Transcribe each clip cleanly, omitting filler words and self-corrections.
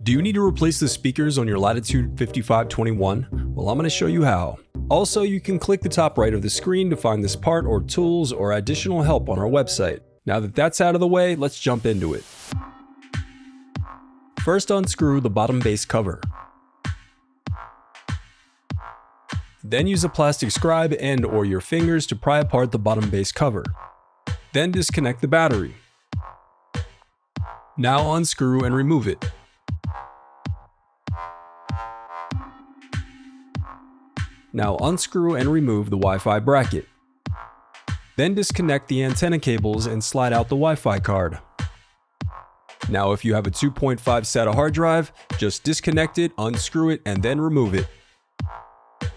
Do you need to replace the speakers on your Latitude 5521? Well, I'm going to show you how. Also, you can click the top right of the screen to find this part or tools or additional help on our website. Now that that's out of the way, let's jump into it. First, unscrew the bottom base cover. Then use a plastic scribe and/or your fingers to pry apart the bottom base cover. Then disconnect the battery. Now unscrew and remove it. Now unscrew and remove the Wi-Fi bracket. Then disconnect the antenna cables and slide out the Wi-Fi card. Now if you have a 2.5 SATA hard drive, just disconnect it, unscrew it, and then remove it.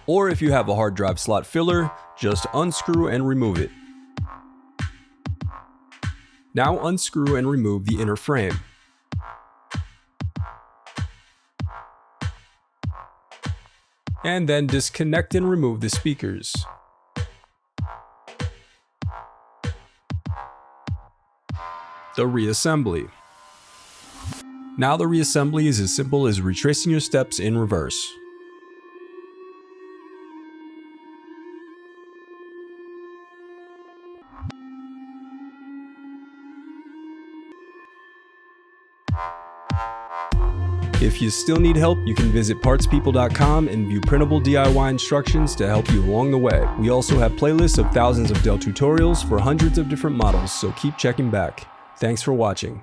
Or if you have a hard drive slot filler, just unscrew and remove it. Now unscrew and remove the inner frame. And then disconnect and remove the speakers. The reassembly. Now the reassembly is as simple as retracing your steps in reverse. If you still need help, you can visit partspeople.com and view printable DIY instructions to help you along the way. We also have playlists of thousands of Dell tutorials for hundreds of different models, so keep checking back. Thanks for watching.